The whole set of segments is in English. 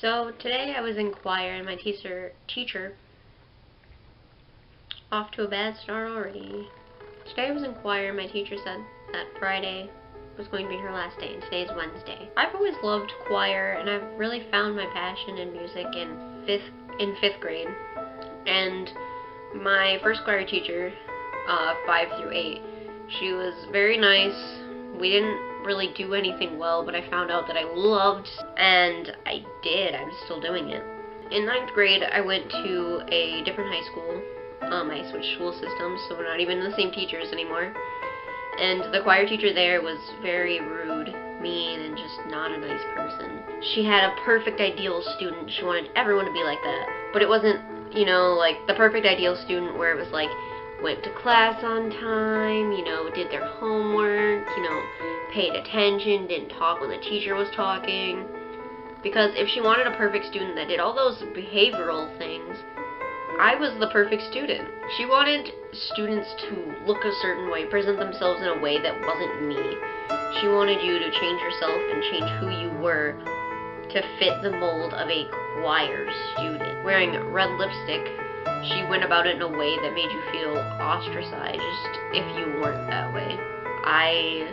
So today I was in choir and my teacher off to a bad start already. Today I was in choir and my teacher said that Friday was going to be her last day and today's Wednesday. I've always loved choir and I've really found my passion in music in fifth grade. And my first choir teacher, 5 through 8, she was very nice. We didn't really do anything well, but I found out that I loved, and I did. I'm still doing it. In 9th grade, I went to a different high school. I switched school systems, so we're not even the same teachers anymore. And the choir teacher there was very rude, mean, and just not a nice person. She had a perfect ideal student. She wanted everyone to be like that. But it wasn't, like the perfect ideal student where it was like, went to class on time, did their homework, paid attention, didn't talk when the teacher was talking. Because if she wanted a perfect student that did all those behavioral things, I was the perfect student. She wanted students to look a certain way, present themselves in a way that wasn't me. She wanted you to change yourself and change who you were to fit the mold of a choir student. Wearing red lipstick, she went about it in a way that made you feel ostracized if you weren't that way. I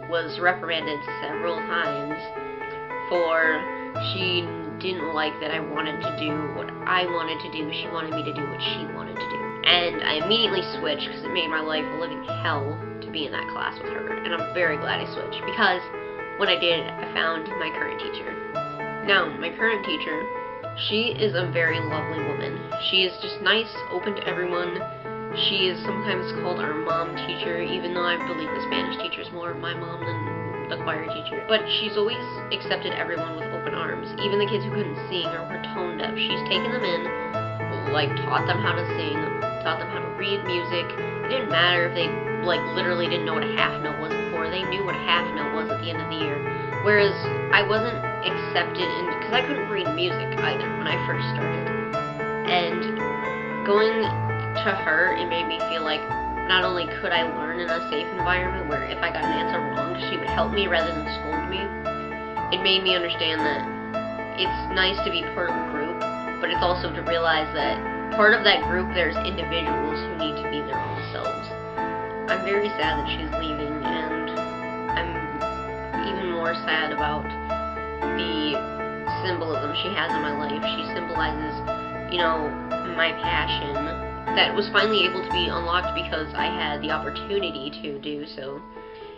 was reprimanded several times for she didn't like that I wanted to do what I wanted to do. She wanted me to do what she wanted to do. And I immediately switched because it made my life a living hell to be in that class with her. And I'm very glad I switched because when I did, I found my current teacher. Now, my current teacher, she is a very lovely woman. She is just nice, open to everyone. She is sometimes called our mom teacher, even though I believe the Spanish teacher is more my mom than the choir teacher. But she's always accepted everyone with open arms, even the kids who couldn't sing or were tone deaf. She's taken them in, taught them how to sing, taught them how to read music. It didn't matter if they, literally didn't know what a half note was before. They knew what a half note was at the end of the year. Whereas I wasn't accepted because I couldn't read music either when I first started. And going to her, it made me feel like not only could I learn in a safe environment where if I got an answer wrong, she would help me rather than scold me. It made me understand that it's nice to be part of a group, but it's also to realize that part of that group there's individuals who need to be their own selves. I'm very sad that she's leaving, and I'm even more sad about the symbolism she has in my life. She symbolizes, my passion that was finally able to be unlocked because I had the opportunity to do so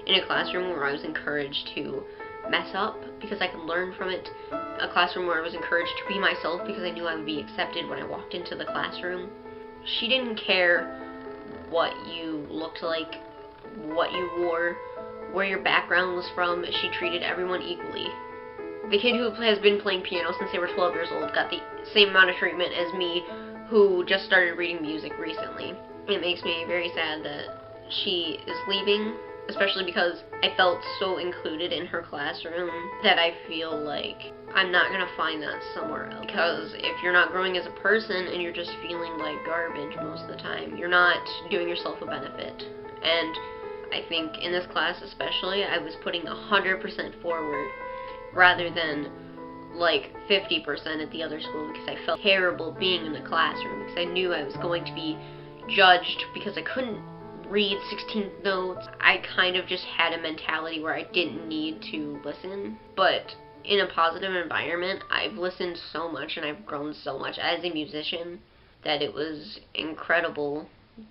in a classroom where I was encouraged to mess up because I could learn from it. A classroom where I was encouraged to be myself because I knew I would be accepted when I walked into the classroom. She didn't care what you looked like, what you wore, where your background was from. She treated everyone equally. The kid who has been playing piano since they were 12 years old got the same amount of treatment as me, who just started reading music recently. It makes me very sad that she is leaving, especially because I felt so included in her classroom that I feel like I'm not gonna find that somewhere else. Because if you're not growing as a person and you're just feeling like garbage most of the time, you're not doing yourself a benefit. And I think in this class especially, I was putting 100% forward rather than 50% at the other school because I felt terrible being in the classroom because I knew I was going to be judged because I couldn't read 16th notes. I kind of just had a mentality where I didn't need to listen. But in a positive environment, I've listened so much and I've grown so much as a musician that it was incredible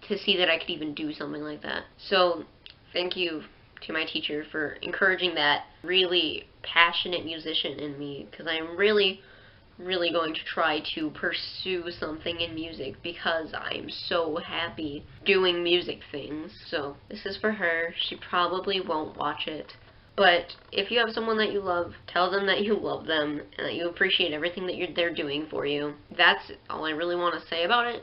to see that I could even do something like that. So thank you to my teacher for encouraging that really passionate musician in me, because I'm really going to try to pursue something in music because I'm so happy doing music things. So this is for her. She probably won't watch it, but if you have someone that you love, tell them that you love them and that you appreciate everything that they're doing for you. That's all I really want to say about it.